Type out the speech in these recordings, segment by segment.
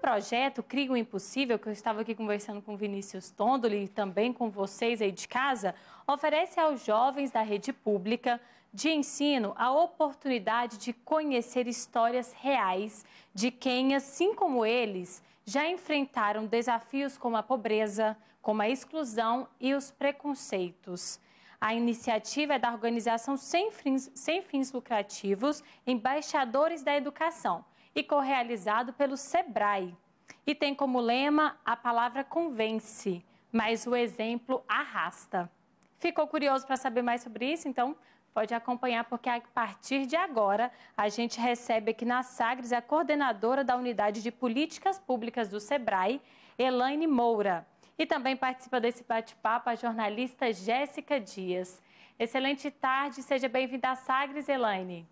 projeto Crie o Impossível, que eu estava aqui conversando com o Vinícius Tondoli e também com vocês aí de casa, oferece aos jovens da rede pública de ensino a oportunidade de conhecer histórias reais de quem, assim como eles, já enfrentaram desafios como a pobreza, como a exclusão e os preconceitos. A iniciativa é da organização sem fins lucrativos Embaixadores da Educação e correalizado pelo SEBRAE. E tem como lema a palavra convence, mas o exemplo arrasta. Ficou curioso para saber mais sobre isso? Então pode acompanhar, porque a partir de agora a gente recebe aqui na Sagres a coordenadora da Unidade de Políticas Públicas do SEBRAE, Elaine Moura. E também participa desse bate-papo a jornalista Jéssica Dias. Excelente tarde, seja bem-vinda à Sagres, Elaine.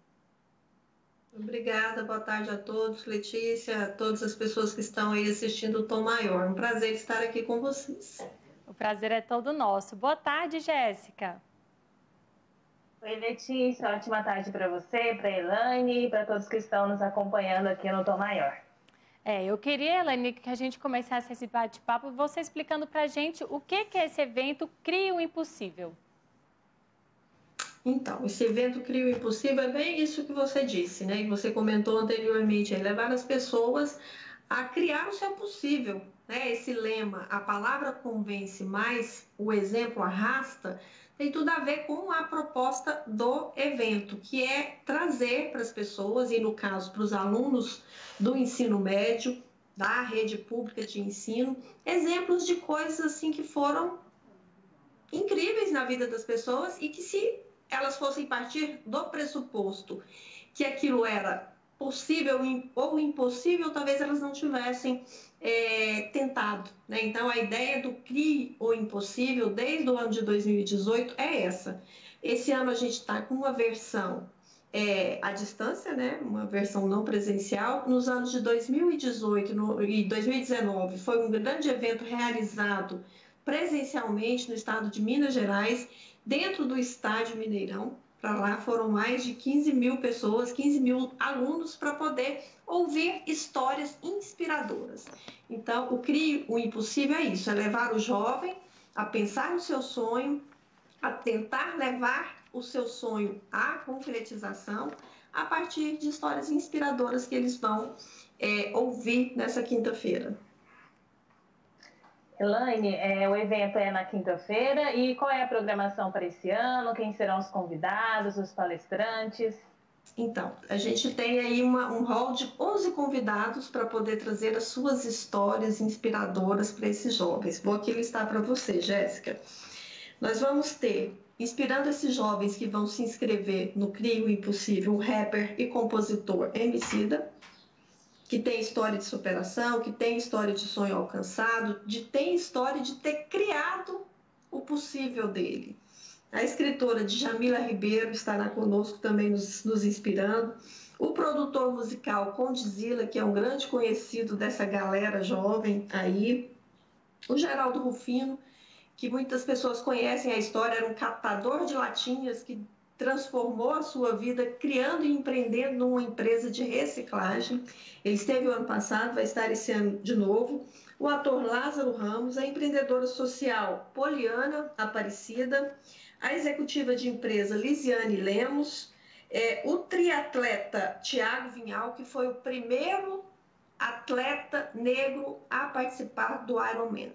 Obrigada, boa tarde a todos, Letícia, a todas as pessoas que estão aí assistindo o Tom Maior. Um prazer estar aqui com vocês. O prazer é todo nosso. Boa tarde, Jéssica. Oi, Letícia, ótima tarde para você, para a Elaine e para todos que estão nos acompanhando aqui no Tom Maior. Eu queria, Elaine, que a gente começasse esse bate-papo, você explicando para a gente o que é esse evento Crie o Impossível. Então, esse evento Crie o Impossível é bem isso que você disse, né? E você comentou anteriormente, é levar as pessoas a criar o seu possível, né? Esse lema, a palavra convence, mas o exemplo arrasta, tem tudo a ver com a proposta do evento, que é trazer para as pessoas, e no caso para os alunos do ensino médio, da rede pública de ensino, exemplos de coisas assim que foram incríveis na vida das pessoas e que, se elas fossem partir do pressuposto que aquilo era possível ou impossível, talvez elas não tivessem tentado, né? Então, a ideia do Crie o Impossível, desde o ano de 2018, é essa. Esse ano a gente está com uma versão à distância, né? Uma versão não presencial. Nos anos de 2018 e 2019, foi um grande evento realizado presencialmente no estado de Minas Gerais, dentro do estádio Mineirão. Para lá foram mais de 15 mil pessoas, 15 mil alunos, para poder ouvir histórias inspiradoras. Então, o Crie o Impossível é isso, é levar o jovem a pensar no seu sonho, a tentar levar o seu sonho à concretização a partir de histórias inspiradoras que eles vão ouvir nessa quinta-feira. Elaine, o evento é na quinta-feira e qual é a programação para esse ano? Quem serão os convidados, os palestrantes? Então, a gente tem aí um hall de 11 convidados para poder trazer as suas histórias inspiradoras para esses jovens. Vou aqui listar para você, Jéssica. Nós vamos ter, inspirando esses jovens que vão se inscrever no Crie o Impossível, o rapper e compositor Emicida, que tem história de superação, que tem história de sonho alcançado, tem história de ter criado o possível dele. A escritora Djamila Ribeiro estará conosco também nos inspirando. O produtor musical Condzilla, que é um grande conhecido dessa galera jovem aí. O Geraldo Rufino, que muitas pessoas conhecem a história, era um catador de latinhas que transformou a sua vida criando e empreendendo numa empresa de reciclagem. Ele esteve o ano passado, vai estar esse ano de novo. O ator Lázaro Ramos, a empreendedora social Poliana Aparecida, a executiva de empresa Lisiane Lemos, o triatleta Tiago Vinhal, que foi o primeiro atleta negro a participar do Ironman.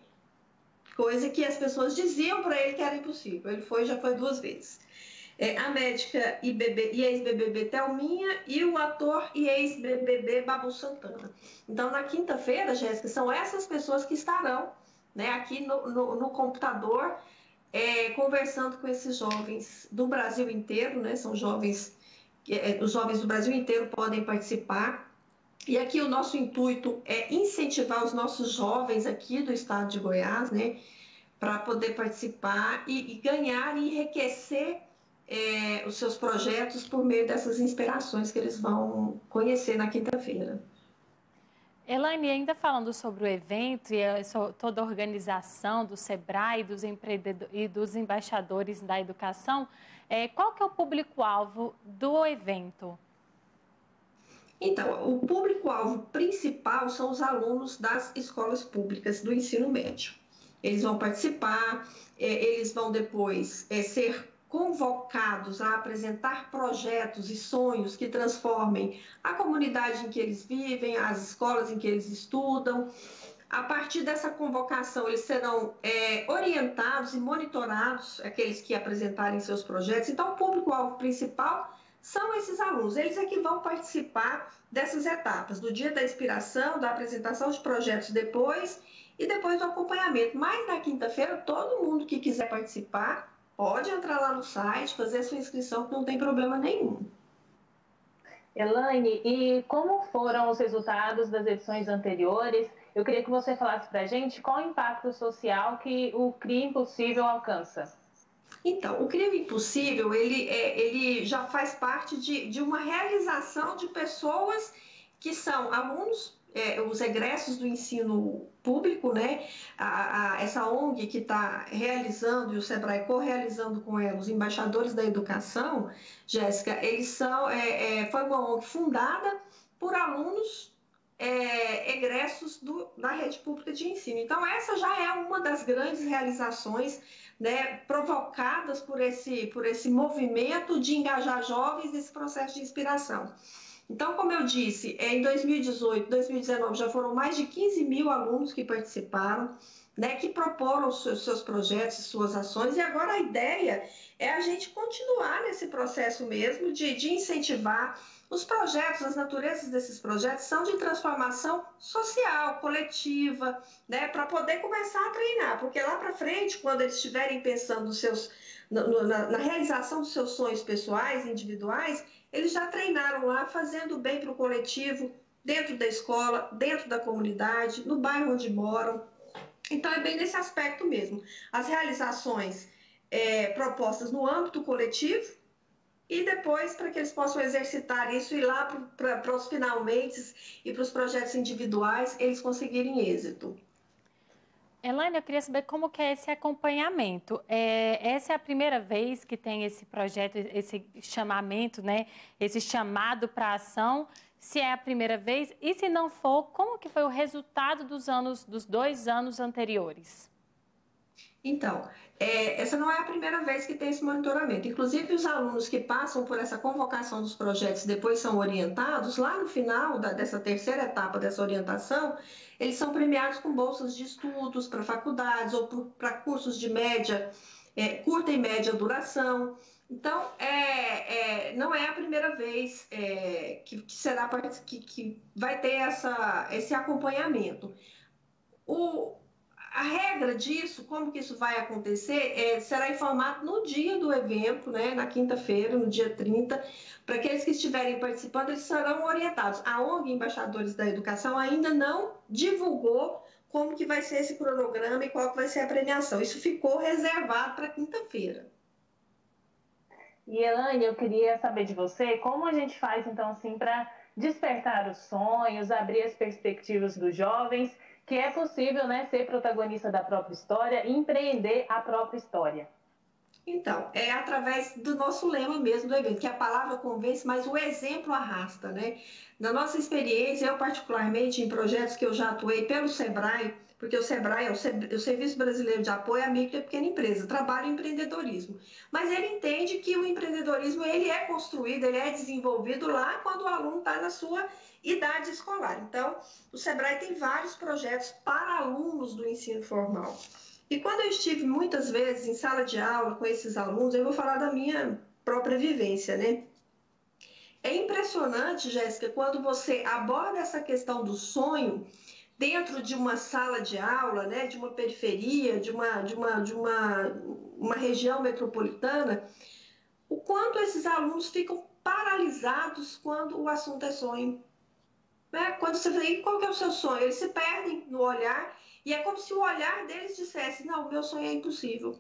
Coisa que as pessoas diziam para ele que era impossível. Ele já foi 2 vezes. A médica e ex-BBB Thelminha e o ator e ex-BBB Babu Santana. Então, na quinta-feira, Jéssica, são essas pessoas que estarão, né, aqui no computador, conversando com esses jovens do Brasil inteiro, né? São jovens, os jovens do Brasil inteiro podem participar. E aqui o nosso intuito é incentivar os nossos jovens aqui do estado de Goiás, né, para poder participar e ganhar e enriquecer os seus projetos por meio dessas inspirações que eles vão conhecer na quinta-feira. Elaine, ainda falando sobre o evento e toda a organização do SEBRAE e dos embaixadores da educação, qual que é o público-alvo do evento? Então, o público-alvo principal são os alunos das escolas públicas do ensino médio. Eles vão participar, eles vão depois ser convocados a apresentar projetos e sonhos que transformem a comunidade em que eles vivem, as escolas em que eles estudam. A partir dessa convocação, eles serão orientados e monitorados, aqueles que apresentarem seus projetos. Então, o público-alvo principal são esses alunos. Eles é que vão participar dessas etapas, do dia da inspiração, da apresentação de projetos depois e depois do acompanhamento. Mas na quinta-feira, todo mundo que quiser participar pode entrar lá no site, fazer a sua inscrição, que não tem problema nenhum. Elaine, e como foram os resultados das edições anteriores? Eu queria que você falasse para a gente qual o impacto social que o CRIA Impossível alcança. Então, o CRIA Impossível, ele já faz parte de uma realização de pessoas que são alunos, os egressos do ensino público, né? Essa ONG que está realizando, e o SEBRAE co-realizando com ela, os embaixadores da educação, Jéssica, eles são, foi uma ONG fundada por alunos egressos da rede pública de ensino. Então, essa já é uma das grandes realizações, né, provocadas por esse movimento de engajar jovens nesse processo de inspiração. Então, como eu disse, em 2018, 2019 já foram mais de 15 mil alunos que participaram, né, que proporam os seus projetos, suas ações, e agora a ideia é a gente continuar nesse processo mesmo de incentivar os projetos. As naturezas desses projetos são de transformação social, coletiva, né, para poder começar a treinar, porque lá para frente, quando eles estiverem pensando na realização dos seus sonhos pessoais, individuais, eles já treinaram lá, fazendo bem para o coletivo, dentro da escola, dentro da comunidade, no bairro onde moram. Então, é bem nesse aspecto mesmo. As realizações propostas no âmbito coletivo e depois para que eles possam exercitar isso e ir lá para os finalmente e para os projetos individuais, eles conseguirem êxito. Elaine, eu queria saber como que é esse acompanhamento. Essa é a primeira vez que tem esse projeto, esse chamamento, né? Esse chamado para ação, se é a primeira vez, e se não for, como que foi o resultado dos 2 anos anteriores? Então, essa não é a primeira vez que tem esse monitoramento. Inclusive, os alunos que passam por essa convocação dos projetos e depois são orientados, lá no final dessa terceira etapa dessa orientação, eles são premiados com bolsas de estudos para faculdades ou para cursos de curta e média duração. Então, não é a primeira vez que vai ter esse acompanhamento. A regra disso, como que isso vai acontecer, será informado no dia do evento, né, na quinta-feira, no dia 30, para aqueles que estiverem participando, eles serão orientados. A ONG Embaixadores da Educação ainda não divulgou como que vai ser esse cronograma e qual que vai ser a premiação. Isso ficou reservado para quinta-feira. E, Elaine, eu queria saber de você, como a gente faz, então, assim, para despertar os sonhos, abrir as perspectivas dos jovens, que é possível, né, ser protagonista da própria história e empreender a própria história? Então, é através do nosso lema mesmo do evento, que a palavra convence, mas o exemplo arrasta, né? Na nossa experiência, eu particularmente, em projetos que eu já atuei pelo SEBRAE, porque o SEBRAE é o Serviço Brasileiro de Apoio à Micro e Pequena Empresa, trabalha em empreendedorismo. Mas ele entende que o empreendedorismo ele é construído, ele é desenvolvido lá quando o aluno está na sua idade escolar. Então, o SEBRAE tem vários projetos para alunos do ensino formal. E quando eu estive muitas vezes em sala de aula com esses alunos, eu vou falar da minha própria vivência, né? É impressionante, Jéssica, quando você aborda essa questão do sonho dentro de uma sala de aula, né, de uma periferia, de uma região metropolitana, o quanto esses alunos ficam paralisados quando o assunto é sonho. Né? Quando você fala, qual que é o seu sonho? Eles se perdem no olhar e é como se o olhar deles dissesse, não, o meu sonho é impossível.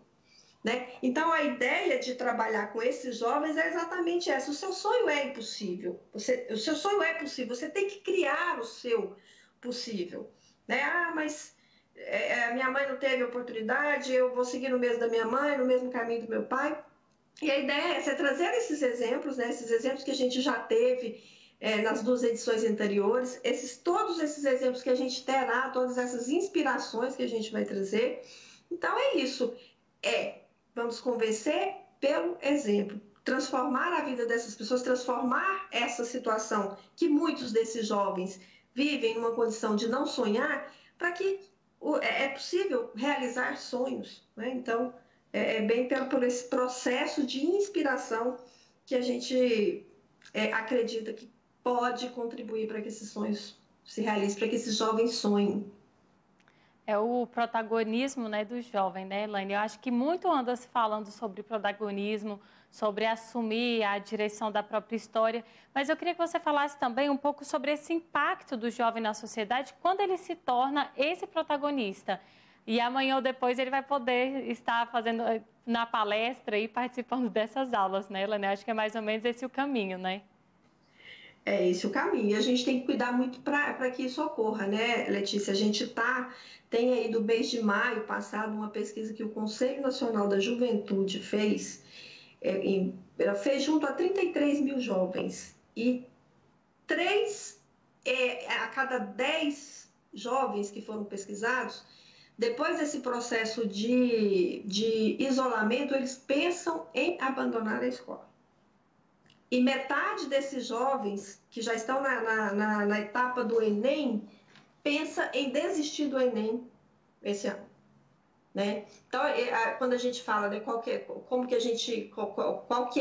Né? Então, a ideia de trabalhar com esses jovens é exatamente essa. O seu sonho é impossível. O seu sonho é possível. Você tem que criar o seu possível. Né? Ah, mas a minha mãe não teve oportunidade, eu vou seguir no mesmo da minha mãe, no mesmo caminho do meu pai. E a ideia é trazer esses exemplos, né? Esses exemplos que a gente já teve nas 2 edições anteriores. Todos esses exemplos que a gente terá, todas essas inspirações que a gente vai trazer. Então, é isso. Vamos convencer pelo exemplo. Transformar a vida dessas pessoas, transformar essa situação que muitos desses jovens vivem numa condição de não sonhar, para que é possível realizar sonhos, né? Então, bem por esse processo de inspiração que a gente acredita que pode contribuir para que esses sonhos se realizem, para que esses jovens sonhem. É o protagonismo, né, do jovem, né, Elaine? Eu acho que muito anda se falando sobre protagonismo, sobre assumir a direção da própria história, mas eu queria que você falasse também um pouco sobre esse impacto do jovem na sociedade quando ele se torna esse protagonista. E amanhã ou depois ele vai poder estar fazendo na palestra e participando dessas aulas, né, Elaine? Eu acho que é mais ou menos esse o caminho, né? É esse o caminho. E a gente tem que cuidar muito para que isso ocorra, né, Letícia? A gente tem aí do mês de maio passado uma pesquisa que o Conselho Nacional da Juventude fez, ela fez junto a 33 mil jovens. E a cada 10 jovens que foram pesquisados, depois desse processo de isolamento, eles pensam em abandonar a escola. E metade desses jovens que já estão na etapa do Enem pensa em desistir do Enem esse ano, né? Então, quando a gente fala, né, qual que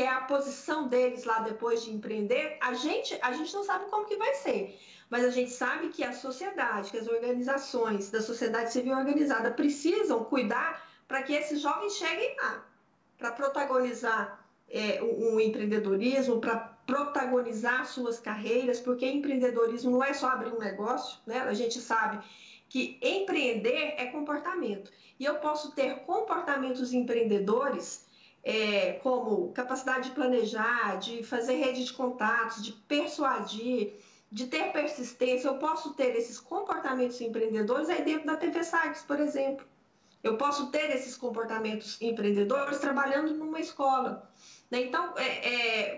é a posição deles lá depois de empreender, a gente não sabe como que vai ser, mas a gente sabe que a sociedade, que as organizações da sociedade civil organizada precisam cuidar para que esses jovens cheguem lá, para protagonizar um empreendedorismo, para protagonizar suas carreiras, porque empreendedorismo não é só abrir um negócio, né? A gente sabe que empreender é comportamento. E eu posso ter comportamentos empreendedores, como capacidade de planejar, de fazer rede de contatos, de persuadir, de ter persistência. Eu posso ter esses comportamentos empreendedores aí dentro da TV Sagres, por exemplo. Eu posso ter esses comportamentos empreendedores trabalhando numa escola. Então,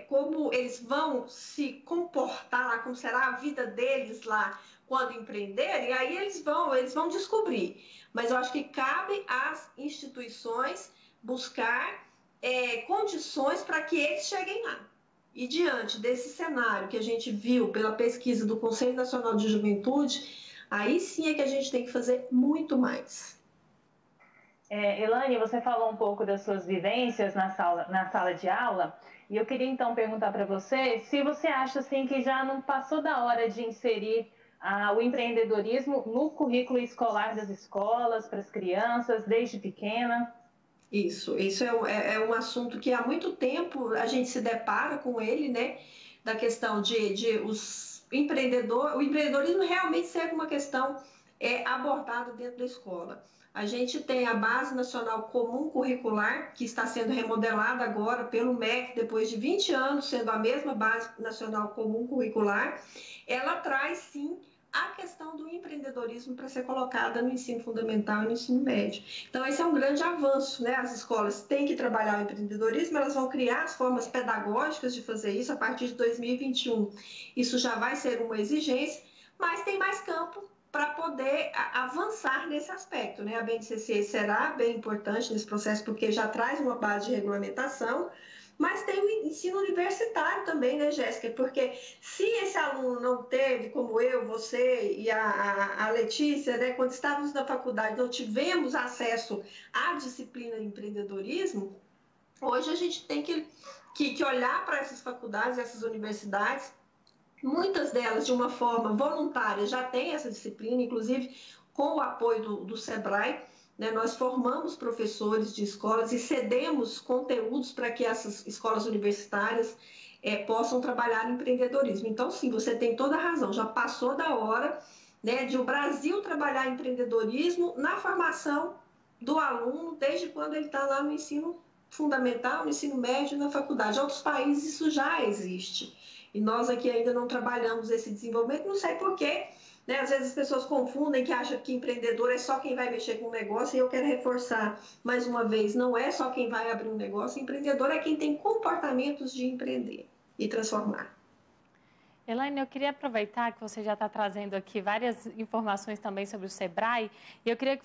como eles vão se comportar, como será a vida deles lá quando empreenderem, aí eles vão descobrir. Mas eu acho que cabe às instituições buscar condições para que eles cheguem lá. E diante desse cenário que a gente viu pela pesquisa do Conselho Nacional de Juventude, aí sim é que a gente tem que fazer muito mais. Elaine, você falou um pouco das suas vivências na sala de aula, e eu queria então perguntar para você se você acha assim, que já não passou da hora de inserir o empreendedorismo no currículo escolar das escolas, para as crianças, desde pequena. Isso é um assunto que há muito tempo a gente se depara com ele, né? Da questão o empreendedorismo realmente ser uma questão abordada dentro da escola. A gente tem a Base Nacional Comum Curricular, que está sendo remodelada agora pelo MEC, depois de 20 anos sendo a mesma Base Nacional Comum Curricular. Ela traz, sim, a questão do empreendedorismo para ser colocada no ensino fundamental e no ensino médio. Então, esse é um grande avanço, né? As escolas têm que trabalhar o empreendedorismo, elas vão criar as formas pedagógicas de fazer isso a partir de 2021. Isso já vai ser uma exigência, mas tem mais campo para poder avançar nesse aspecto, né? A BNCC será bem importante nesse processo, porque já traz uma base de regulamentação, mas tem o ensino universitário também, né, Jéssica? Porque se esse aluno não teve, como eu, você e a Letícia, né, quando estávamos na faculdade, não tivemos acesso à disciplina de empreendedorismo, hoje a gente tem que olhar para essas faculdades, essas universidades. Muitas delas, de uma forma voluntária, já têm essa disciplina, inclusive com o apoio do SEBRAE, né? Nós formamos professores de escolas e cedemos conteúdos para que essas escolas universitárias possam trabalhar em empreendedorismo. Então, sim, você tem toda a razão, já passou da hora, né, de o Brasil trabalhar empreendedorismo na formação do aluno, desde quando ele está lá no ensino fundamental, no ensino médio, na faculdade. Em outros países isso já existe. E nós aqui ainda não trabalhamos esse desenvolvimento, não sei porquê, né? Às vezes as pessoas confundem, que acham que empreendedor é só quem vai mexer com o negócio, e eu quero reforçar mais uma vez, não é só quem vai abrir um negócio, empreendedor é quem tem comportamentos de empreender e transformar. Elaine, eu queria aproveitar que você já está trazendo aqui várias informações também sobre o Sebrae, e eu queria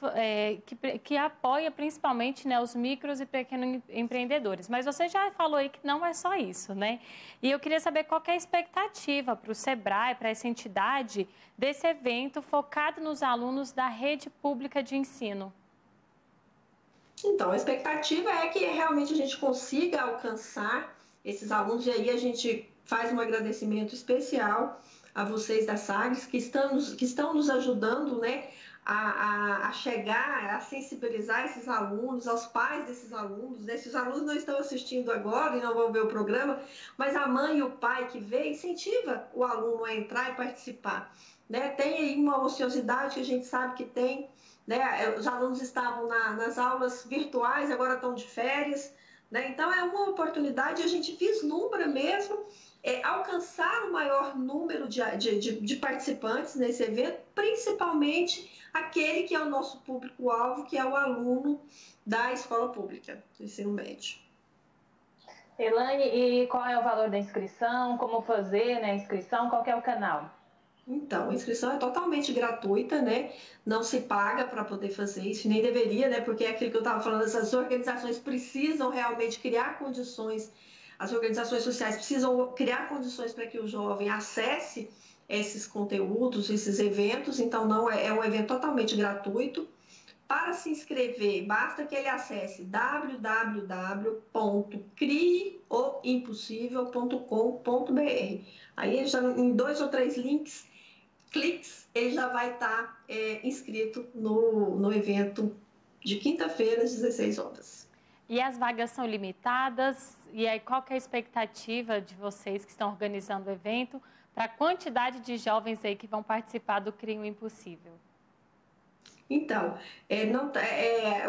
que apoia principalmente, né, os micros e pequenos empreendedores. Mas você já falou aí que não é só isso, né? E eu queria saber qual que é a expectativa para o Sebrae, para essa entidade, desse evento focado nos alunos da rede pública de ensino. Então, a expectativa é que realmente a gente consiga alcançar esses alunos, e aí a gente faz um agradecimento especial a vocês da SAGS, que estão nos ajudando, né, a chegar, a sensibilizar esses alunos, aos pais desses alunos, né? Se os alunos não estão assistindo agora e não vão ver o programa, mas a mãe e o pai que vê, incentiva o aluno a entrar e participar, né? Tem aí uma ociosidade que a gente sabe que tem, né? Os alunos estavam nas aulas virtuais, agora estão de férias, né? Então é uma oportunidade, a gente vislumbra mesmo alcançar o maior número de participantes nesse evento, principalmente aquele que é o nosso público-alvo, que é o aluno da escola pública, do ensino médio. Elaine, e qual é o valor da inscrição? Como fazer, né, a inscrição? Qual que é o canal? Então, a inscrição é totalmente gratuita, né? Não se paga para poder fazer isso, nem deveria, né? Porque é aquilo que eu estava falando, essas organizações precisam realmente criar condições, as organizações sociais precisam criar condições para que o jovem acesse esses conteúdos, esses eventos, então não é um evento totalmente gratuito. Para se inscrever, basta que ele acesse www.crieoimpossível.com.br. Aí ele já, em 2 ou 3 cliques, ele já vai estar inscrito no evento de quinta-feira, às 16 horas. E as vagas são limitadas? E aí, qual que é a expectativa de vocês que estão organizando o evento para a quantidade de jovens aí que vão participar do Crie o Impossível? Então,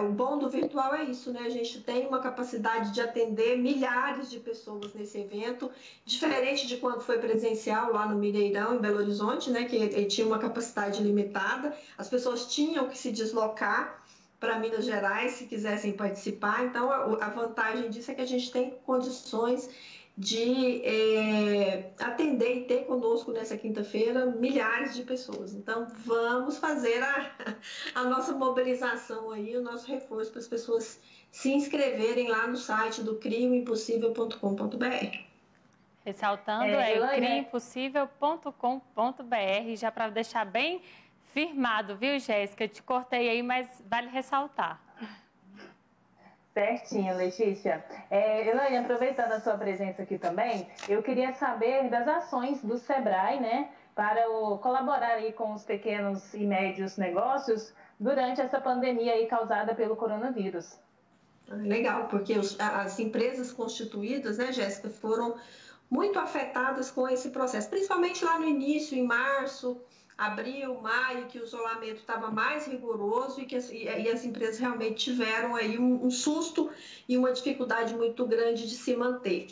o bom do virtual é isso, né? A gente tem uma capacidade de atender milhares de pessoas nesse evento, diferente de quando foi presencial lá no Mineirão, em Belo Horizonte, né? Que ele tinha uma capacidade limitada, as pessoas tinham que se deslocar para Minas Gerais se quisessem participar. Então, a vantagem disso é que a gente tem condições de atender e ter conosco nessa quinta-feira milhares de pessoas. Então, vamos fazer a nossa mobilização aí, o nosso reforço para as pessoas se inscreverem lá no site do crieoimpossível.com.br. Ressaltando, crieoimpossível.com.br, já para deixar bem firmado, viu, Jéssica? Te cortei aí, mas vale ressaltar. Certinho, Letícia. Elaine, aproveitando a sua presença aqui também, eu queria saber das ações do Sebrae, né, para colaborar aí com os pequenos e médios negócios durante essa pandemia aí causada pelo coronavírus. Legal, porque as empresas constituídas, né, Jéssica, foram muito afetadas com esse processo, principalmente lá no início, em março, abril, maio, que o isolamento estava mais rigoroso e as empresas realmente tiveram aí um susto e uma dificuldade muito grande de se manter.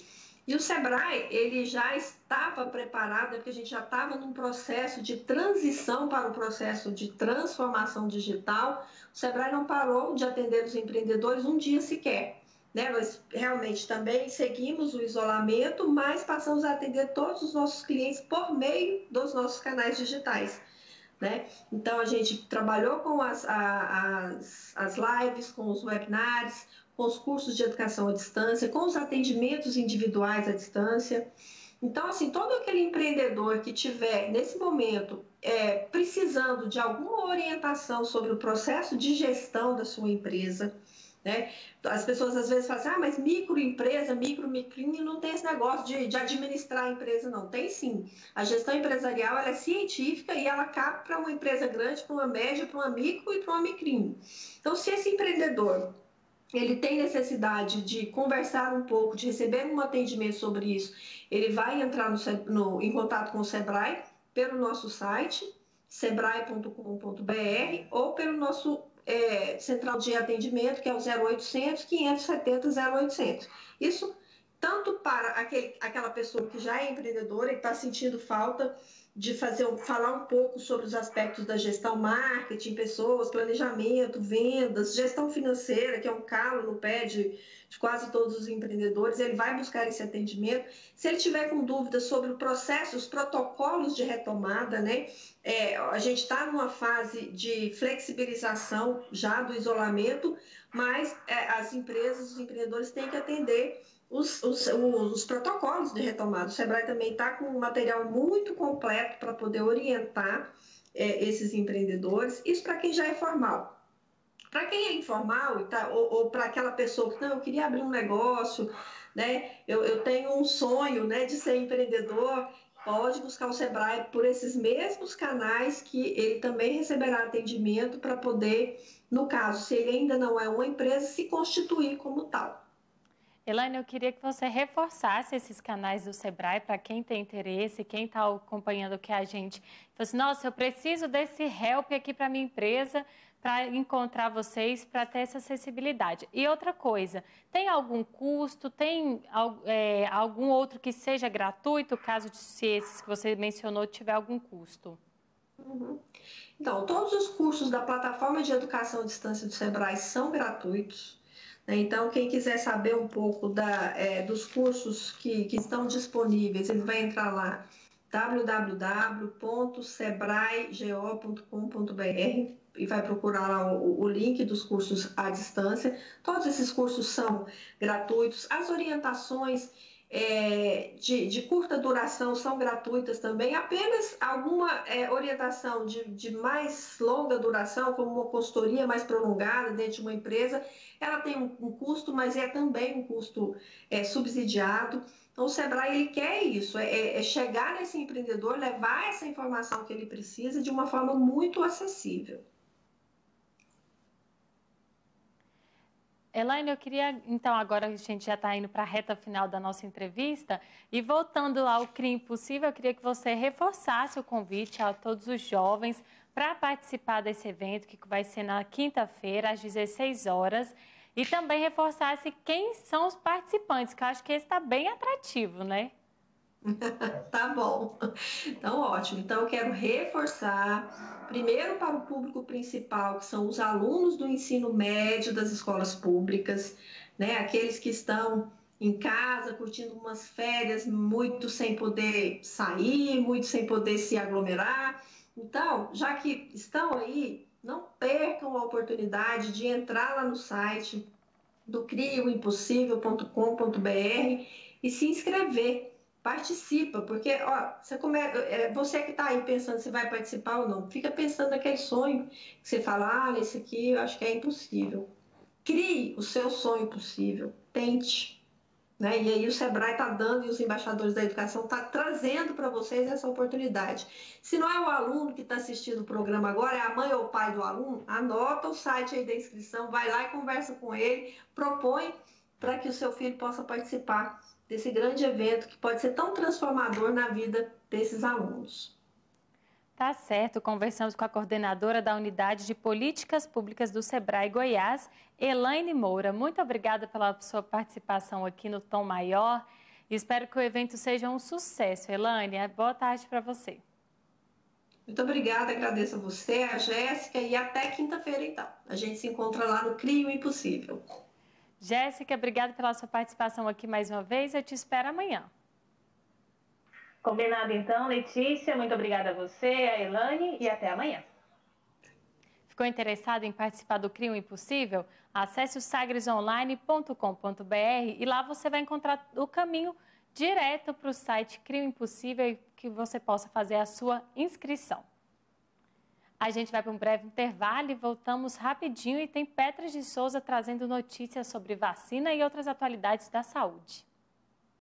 E o Sebrae, ele já estava preparado, porque a gente já estava num processo de transição para o processo de transformação digital. O Sebrae não parou de atender os empreendedores um dia sequer, né? Nós realmente também seguimos o isolamento, mas passamos a atender todos os nossos clientes por meio dos nossos canais digitais, né? Então, a gente trabalhou com as lives, com os webinars, com os cursos de educação à distância, com os atendimentos individuais à distância. Então, assim, todo aquele empreendedor que tiver, nesse momento, precisando de alguma orientação sobre o processo de gestão da sua empresa, né? As pessoas às vezes falam assim, mas microempresa, micrinho, não tem esse negócio de administrar a empresa, não. Tem sim. A gestão empresarial ela é científica e ela cabe para uma empresa grande, para uma média, para uma micro e para uma micrinho. Então, se esse empreendedor ele tem necessidade de conversar um pouco, de receber um atendimento sobre isso, ele vai entrar em contato com o Sebrae pelo nosso site, sebrae.com.br, ou pelo nosso central de atendimento, que é o 0800 570 0800. Isso tanto para aquela pessoa que já é empreendedora e está sentindo falta falar um pouco sobre os aspectos da gestão, marketing, pessoas, planejamento, vendas, gestão financeira, que é um calo no pé de quase todos os empreendedores. Ele vai buscar esse atendimento. Se ele tiver com dúvidas sobre o processo, os protocolos de retomada, né? A gente está numa fase de flexibilização já do isolamento, mas as empresas, os empreendedores têm que atender os protocolos de retomada. O Sebrae também está com um material muito completo para poder orientar esses empreendedores. Isso para quem já é formal. Para quem é informal ou para aquela pessoa que, não, eu queria abrir um negócio, né? Eu tenho um sonho, né, de ser empreendedor, pode buscar o Sebrae por esses mesmos canais que ele também receberá atendimento para poder, no caso, se ele ainda não é uma empresa, se constituir como tal. Elaine, eu queria que você reforçasse esses canais do Sebrae para quem tem interesse, quem está acompanhando que a gente. Falou assim, nossa, eu preciso desse help aqui para minha empresa, para encontrar vocês, para ter essa acessibilidade. E outra coisa, tem algum custo, tem algum outro que seja gratuito, caso se esses que você mencionou tiver algum custo? Uhum. Então, todos os cursos da plataforma de educação à distância do Sebrae são gratuitos. Então, quem quiser saber um pouco dos cursos que estão disponíveis, ele vai entrar lá, www.sebraego.com.br, e vai procurar lá o link dos cursos à distância. Todos esses cursos são gratuitos. As orientações de curta duração são gratuitas também. Apenas alguma orientação de mais longa duração, como uma consultoria mais prolongada dentro de uma empresa, ela tem um custo, mas é também um custo subsidiado. Então, o Sebrae ele quer isso, chegar nesse empreendedor, levar essa informação que ele precisa de uma forma muito acessível. Elaine, eu queria, então, agora a gente já está indo para a reta final da nossa entrevista e voltando ao CRIA Impossível, eu queria que você reforçasse o convite a todos os jovens para participar desse evento, que vai ser na quinta-feira, às 16 horas, e também reforçasse quem são os participantes, que eu acho que esse está bem atrativo, né? Tá bom, então ótimo. Então eu quero reforçar, primeiro para o público principal, que são os alunos do ensino médio das escolas públicas, né? Aqueles que estão em casa curtindo umas férias, muito sem poder sair, muito sem poder se aglomerar. Então, já que estão aí, não percam a oportunidade de entrar lá no site do crioimpossível.com.br e se inscrever. Participa, porque você que está aí pensando se vai participar ou não, fica pensando naquele sonho que você fala, esse aqui eu acho que é impossível. Crie o seu sonho possível, tente. Né? E aí o Sebrae está dando, e os embaixadores da educação estão trazendo para vocês essa oportunidade. Se não é o aluno que está assistindo o programa agora, é a mãe ou o pai do aluno, anota o site aí da inscrição, vai lá e conversa com ele, propõe para que o seu filho possa participar desse grande evento que pode ser tão transformador na vida desses alunos. Tá certo, conversamos com a coordenadora da Unidade de Políticas Públicas do Sebrae Goiás, Elaine Moura. Muito obrigada pela sua participação aqui no Tom Maior. Espero que o evento seja um sucesso. Elaine, boa tarde para você. Muito obrigada, agradeço a você, a Jéssica, e até quinta-feira então. A gente se encontra lá no CRIA Impossível. Jéssica, obrigada pela sua participação aqui mais uma vez. Eu te espero amanhã. Combinado então, Letícia. Muito obrigada a você, a Elaine, e até amanhã. Ficou interessado em participar do CRIA Impossível? Acesse o sagresonline.com.br e lá você vai encontrar o caminho direto para o site CRIA Impossível e que você possa fazer a sua inscrição. A gente vai para um breve intervalo e voltamos rapidinho e tem Petra de Souza trazendo notícias sobre vacina e outras atualidades da saúde.